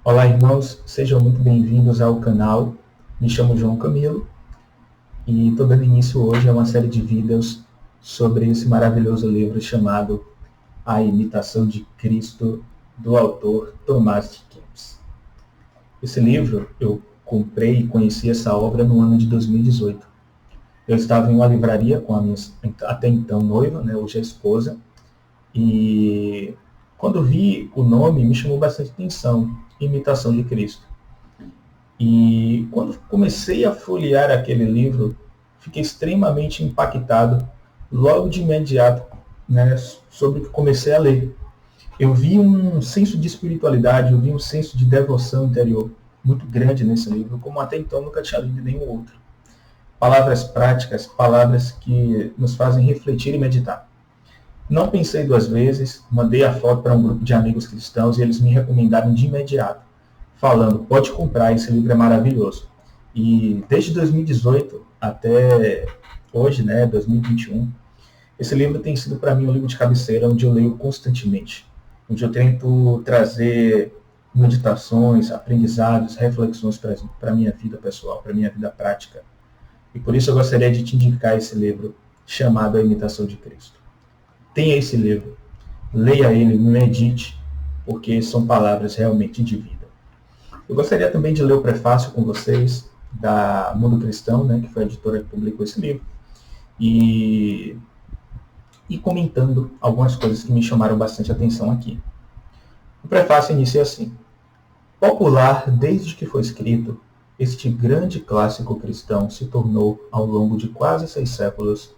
Olá, irmãos, sejam muito bem-vindos ao canal. Me chamo João Camilo e estou dando início hoje a uma série de vídeos sobre esse maravilhoso livro chamado A Imitação de Cristo, do autor Tomás de Kempis. Esse livro eu comprei e conheci essa obra no ano de 2018. Eu estava em uma livraria com a minha até então noiva, hoje a esposa, e quando vi o nome me chamou bastante atenção, Imitação de Cristo. E quando comecei a folhear aquele livro, fiquei extremamente impactado logo de imediato, sobre o que comecei a ler. Eu vi um senso de espiritualidade, eu vi um senso de devoção interior muito grande nesse livro, como até então nunca tinha lido nenhum outro. Palavras práticas, palavras que nos fazem refletir e meditar. Não pensei duas vezes, mandei a foto para um grupo de amigos cristãos e eles me recomendaram de imediato, falando, pode comprar, esse livro é maravilhoso. E desde 2018 até hoje, 2021, esse livro tem sido para mim um livro de cabeceira onde eu leio constantemente, onde eu tento trazer meditações, aprendizados, reflexões para a minha vida pessoal, para a minha vida prática. E por isso eu gostaria de te indicar esse livro chamado A Imitação de Cristo. Tenha esse livro, leia ele, medite, porque são palavras realmente de vida. Eu gostaria também de ler o prefácio com vocês da Mundo Cristão, que foi a editora que publicou esse livro, e comentando algumas coisas que me chamaram bastante atenção aqui. O prefácio inicia assim: popular desde que foi escrito, este grande clássico cristão se tornou, ao longo de quase 6 séculos,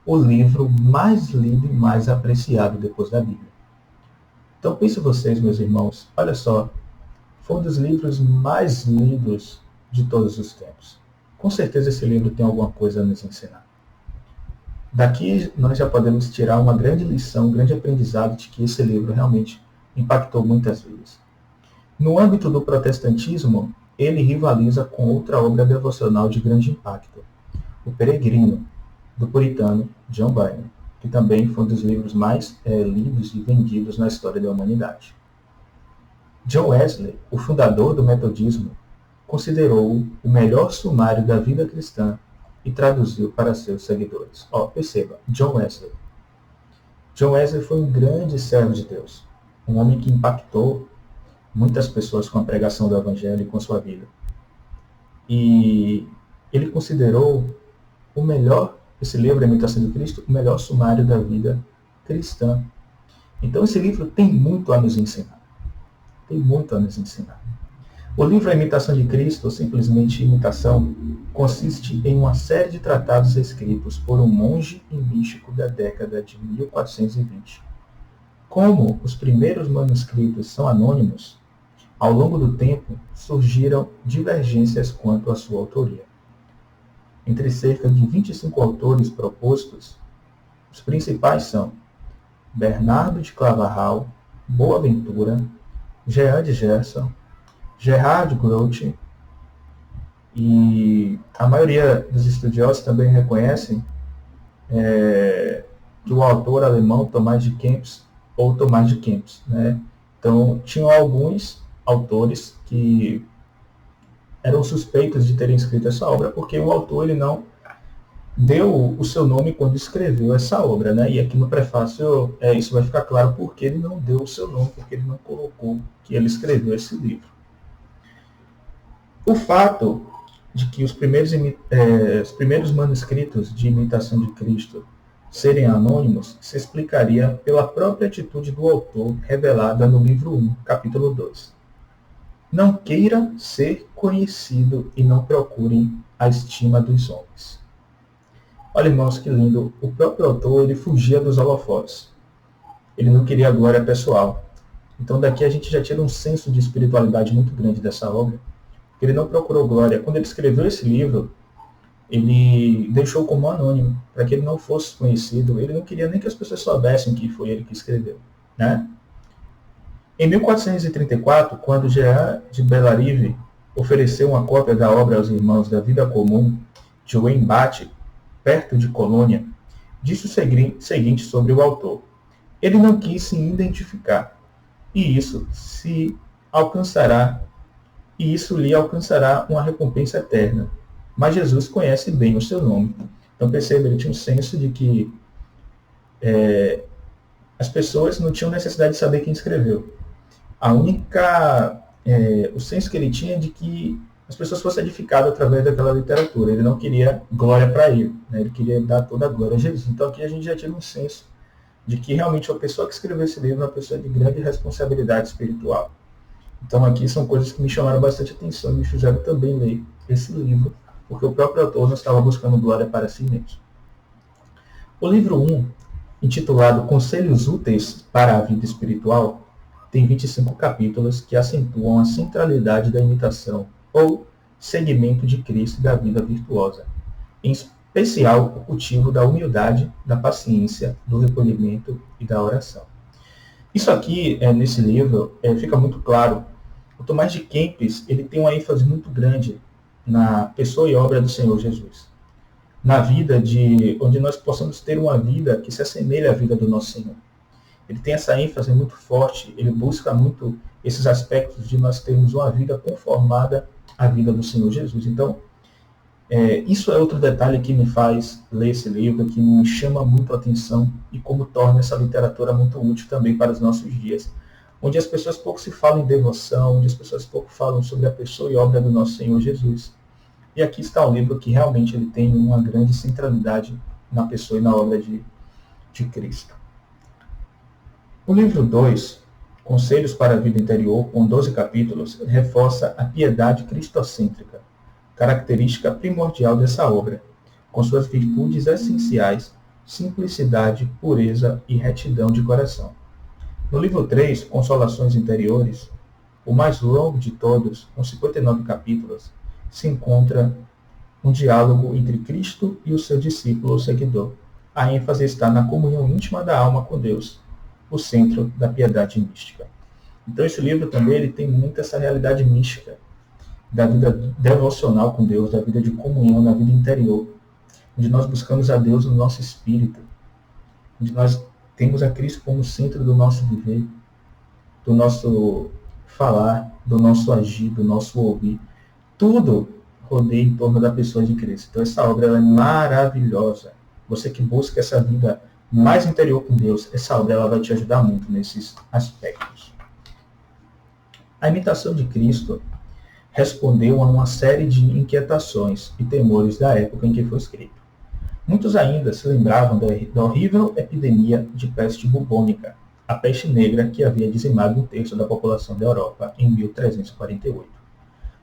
o livro mais lido e mais apreciado depois da Bíblia. Então pense vocês, meus irmãos, olha só, foi um dos livros mais lidos de todos os tempos. Com certeza esse livro tem alguma coisa a nos ensinar. Daqui nós já podemos tirar uma grande lição, um grande aprendizado de que esse livro realmente impactou muitas vidas. No âmbito do protestantismo, ele rivaliza com outra obra devocional de grande impacto, O Peregrino, do puritano John Bunyan, que também foi um dos livros mais lidos e vendidos na história da humanidade. John Wesley, o fundador do metodismo, considerou-o o melhor sumário da vida cristã e traduziu para seus seguidores. Perceba, John Wesley. John Wesley foi um grande servo de Deus, um homem que impactou muitas pessoas com a pregação do Evangelho e com sua vida. E ele considerou o melhor, esse livro, A Imitação de Cristo, o melhor sumário da vida cristã. Então esse livro tem muito a nos ensinar. Tem muito a nos ensinar. O livro A Imitação de Cristo, ou simplesmente Imitação, consiste em uma série de tratados escritos por um monge e místico da década de 1420. Como os primeiros manuscritos são anônimos, ao longo do tempo surgiram divergências quanto à sua autoria. Entre cerca de 25 autores propostos, os principais são Bernardo de Claverhall, Boaventura, Jean de Gerson, Gerhard Grote, e a maioria dos estudiosos também reconhecem que o autor alemão Tomás de Kempis, ou Tomás de Kempis. Então, tinham alguns autores que eram suspeitos de terem escrito essa obra, porque o autor ele não deu o seu nome quando escreveu essa obra. E aqui no prefácio isso vai ficar claro porque ele não deu o seu nome, porque ele não colocou que ele escreveu esse livro. O fato de que os primeiros manuscritos de Imitação de Cristo serem anônimos se explicaria pela própria atitude do autor revelada no livro 1, capítulo 2. Não queira ser conhecido e não procurem a estima dos homens. Olha, irmãos, que lindo. O próprio autor ele fugia dos holofotes. Ele não queria a glória pessoal. Então daqui a gente já tira um senso de espiritualidade muito grande dessa obra. Ele não procurou glória. Quando ele escreveu esse livro, ele deixou como anônimo, para que ele não fosse conhecido. Ele não queria nem que as pessoas soubessem que foi ele que escreveu. Em 1434, quando Jean de Bellarive ofereceu uma cópia da obra aos irmãos da Vida Comum de Weinbach, perto de Colônia, disse o seguinte sobre o autor: ele não quis se identificar, e isso se alcançará, e isso lhe alcançará uma recompensa eterna. Mas Jesus conhece bem o seu nome. Então perceba, ele tinha um senso de que as pessoas não tinham necessidade de saber quem escreveu. O senso que ele tinha é de que as pessoas fossem edificadas através daquela literatura. Ele não queria glória para ele, né? Ele queria dar toda a glória a Jesus. Então aqui a gente já tinha um senso de que realmente a pessoa que escreveu esse livro é uma pessoa de grande responsabilidade espiritual. Então aqui são coisas que me chamaram bastante atenção e me fizeram também ler esse livro, porque o próprio autor não estava buscando glória para si mesmo. O livro 1, intitulado Conselhos Úteis para a Vida Espiritual, tem 25 capítulos que acentuam a centralidade da imitação ou seguimento de Cristo e da vida virtuosa, em especial o cultivo da humildade, da paciência, do recolhimento e da oração. Isso aqui, nesse livro, fica muito claro. O Tomás de Kempis ele tem uma ênfase muito grande na pessoa e obra do Senhor Jesus. Na vida onde nós possamos ter uma vida que se assemelhe à vida do nosso Senhor. Ele tem essa ênfase muito forte, ele busca muito esses aspectos de nós termos uma vida conformada à vida do Senhor Jesus. Então, isso é outro detalhe que me faz ler esse livro, que me chama muito a atenção e como torna essa literatura muito útil também para os nossos dias, onde as pessoas pouco se falam em devoção, onde as pessoas pouco falam sobre a pessoa e obra do nosso Senhor Jesus. E aqui está um livro que realmente ele tem uma grande centralidade na pessoa e na obra de Cristo. O livro 2, Conselhos para a Vida Interior, com 12 capítulos, reforça a piedade cristocêntrica, característica primordial dessa obra, com suas virtudes essenciais, simplicidade, pureza e retidão de coração. No livro 3, Consolações Interiores, o mais longo de todos, com 59 capítulos, se encontra um diálogo entre Cristo e o seu discípulo ou seguidor. A ênfase está na comunhão íntima da alma com Deus, o centro da piedade mística. Então esse livro também ele tem muito essa realidade mística, da vida devocional com Deus, da vida de comunhão, da vida interior, onde nós buscamos a Deus no nosso espírito, onde nós temos a Cristo como centro do nosso viver, do nosso falar, do nosso agir, do nosso ouvir. Tudo rodeia em torno da pessoa de Cristo. Então essa obra ela é maravilhosa. Você que busca essa vida mais interior com Deus, essa obra ela vai te ajudar muito nesses aspectos. A imitação de Cristo respondeu a uma série de inquietações e temores da época em que foi escrito. Muitos ainda se lembravam da horrível epidemia de peste bubônica, a peste negra que havia dizimado 1/3 da população da Europa em 1348.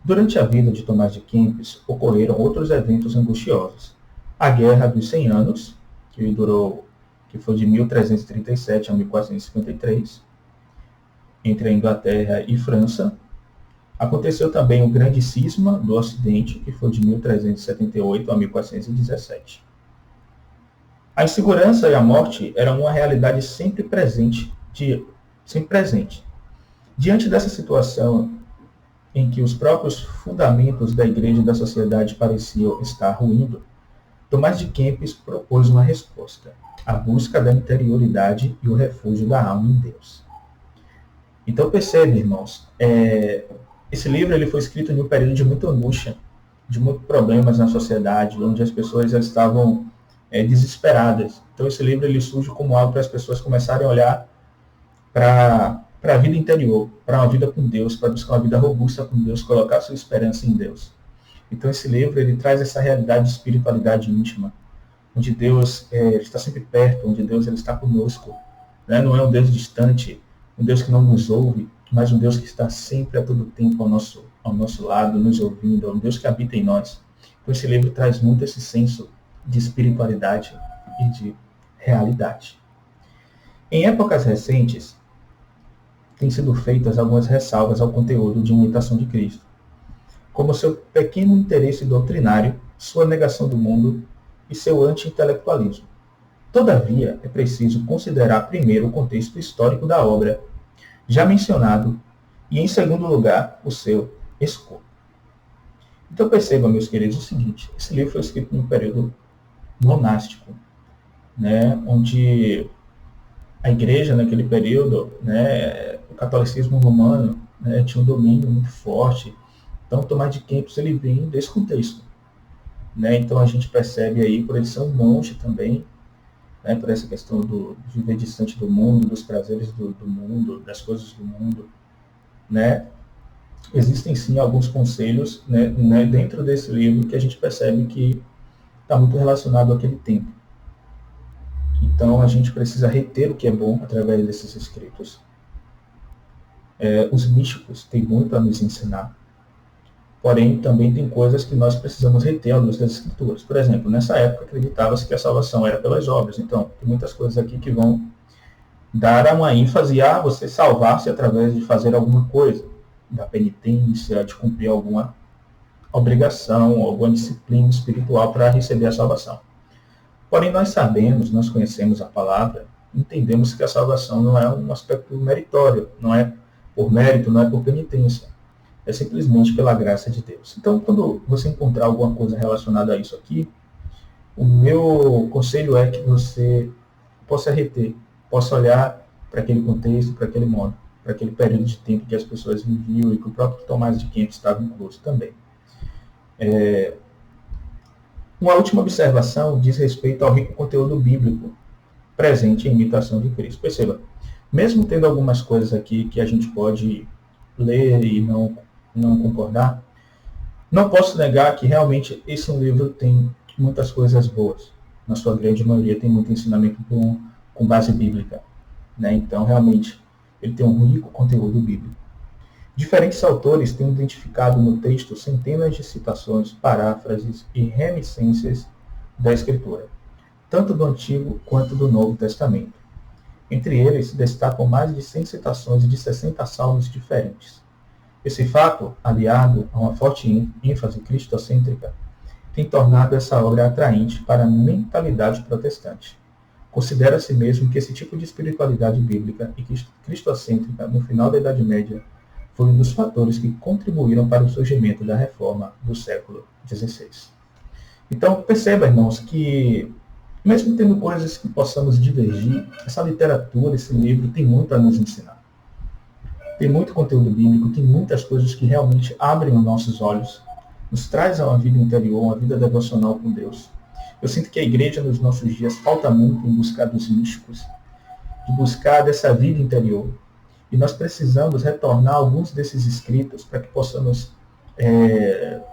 Durante a vida de Tomás de Kempis, ocorreram outros eventos angustiosos. A Guerra dos 100 Anos, que foi de 1337 a 1453, entre a Inglaterra e França. Aconteceu também o Grande Cisma do Ocidente, que foi de 1378 a 1417. A insegurança e a morte eram uma realidade sempre presente. Diante dessa situação, em que os próprios fundamentos da igreja e da sociedade pareciam estar ruindo, Tomás de Kempis propôs uma resposta: a busca da interioridade e o refúgio da alma em Deus. Então percebe, irmãos, esse livro ele foi escrito em um período de muita angústia, de muitos problemas na sociedade, onde as pessoas já estavam desesperadas. Então esse livro ele surge como algo para as pessoas começarem a olhar para a vida interior, para uma vida com Deus, para buscar uma vida robusta com Deus, colocar sua esperança em Deus. Então esse livro ele traz essa realidade de espiritualidade íntima, onde Deus está sempre perto, onde Deus ele está conosco. Né? Não é um Deus distante, um Deus que não nos ouve, mas um Deus que está sempre a todo tempo ao nosso lado, nos ouvindo, um Deus que habita em nós. Então esse livro traz muito esse senso de espiritualidade e de realidade. Em épocas recentes, têm sido feitas algumas ressalvas ao conteúdo de Imitação de Cristo, como seu pequeno interesse doutrinário, sua negação do mundo e seu anti-intelectualismo. Todavia, é preciso considerar primeiro o contexto histórico da obra, já mencionado, e em segundo lugar, o seu escopo. Então perceba, meus queridos, o seguinte: esse livro foi escrito num período monástico, né, onde a igreja naquele período, né, o catolicismo romano, né, tinha um domínio muito forte. Então, Tomás de Kempis, ele vem desse contexto, né? Então, a gente percebe aí, por ele ser um monge também, né, por essa questão de viver distante do mundo, dos prazeres do mundo, das coisas do mundo, né? Existem sim alguns conselhos, né, dentro desse livro que a gente percebe que está muito relacionado àquele tempo. Então a gente precisa reter o que é bom através desses escritos. Os místicos têm muito a nos ensinar, porém também tem coisas que nós precisamos reter à luz das escrituras. Por exemplo, nessa época acreditava-se que a salvação era pelas obras, então tem muitas coisas aqui que vão dar uma ênfase a você salvar-se através de fazer alguma coisa, da penitência, de cumprir alguma obrigação, alguma disciplina espiritual para receber a salvação. Porém, nós sabemos, nós conhecemos a palavra, entendemos que a salvação não é um aspecto meritório, não é por mérito, não é por penitência, é simplesmente pela graça de Deus. Então, quando você encontrar alguma coisa relacionada a isso aqui, o meu conselho é que você possa reter, possa olhar para aquele contexto, para aquele modo, para aquele período de tempo que as pessoas viviam e que o próprio Tomás de Kempis estava incluso também. Uma última observação diz respeito ao rico conteúdo bíblico presente em Imitação de Cristo. Perceba, mesmo tendo algumas coisas aqui que a gente pode ler e não concordar, não posso negar que realmente esse livro tem muitas coisas boas. Na sua grande maioria tem muito ensinamento com base bíblica, né? Então, realmente, ele tem um rico conteúdo bíblico. Diferentes autores têm identificado no texto centenas de citações, paráfrases e reminiscências da Escritura, tanto do Antigo quanto do Novo Testamento. Entre eles, destacam mais de 100 citações de 60 salmos diferentes. Esse fato, aliado a uma forte ênfase cristocêntrica, tem tornado essa obra atraente para a mentalidade protestante. Considera-se mesmo que esse tipo de espiritualidade bíblica e cristocêntrica no final da Idade Média foi um dos fatores que contribuíram para o surgimento da Reforma do século XVI. Então, perceba, irmãos, que mesmo tendo coisas que possamos divergir, essa literatura, esse livro, tem muito a nos ensinar. Tem muito conteúdo bíblico, tem muitas coisas que realmente abrem os nossos olhos, nos traz a uma vida interior, uma vida devocional com Deus. Eu sinto que a igreja nos nossos dias falta muito em buscar dos místicos, de buscar dessa vida interior. E nós precisamos retornar alguns desses escritos para que possamos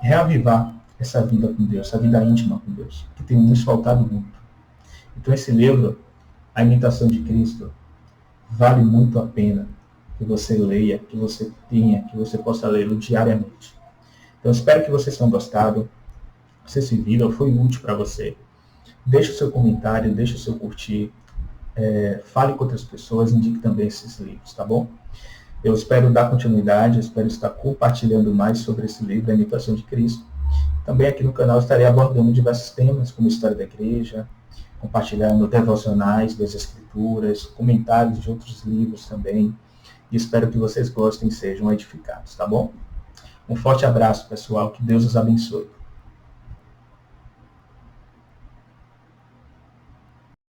reavivar essa vida com Deus, essa vida íntima com Deus, que tem nos faltado muito. Então esse livro, A Imitação de Cristo, vale muito a pena que você leia, que você tenha, que você possa lê-lo diariamente. Então espero que vocês tenham gostado. Se esse vídeo foi útil para você, deixe o seu comentário, deixe o seu curtir, fale com outras pessoas, indique também esses livros, tá bom? Eu espero dar continuidade, eu espero estar compartilhando mais sobre esse livro, A Imitação de Cristo. Também aqui no canal estarei abordando diversos temas, como história da igreja, compartilhando devocionais das Escrituras, comentários de outros livros também. E espero que vocês gostem e sejam edificados, tá bom? Um forte abraço, pessoal. Que Deus os abençoe.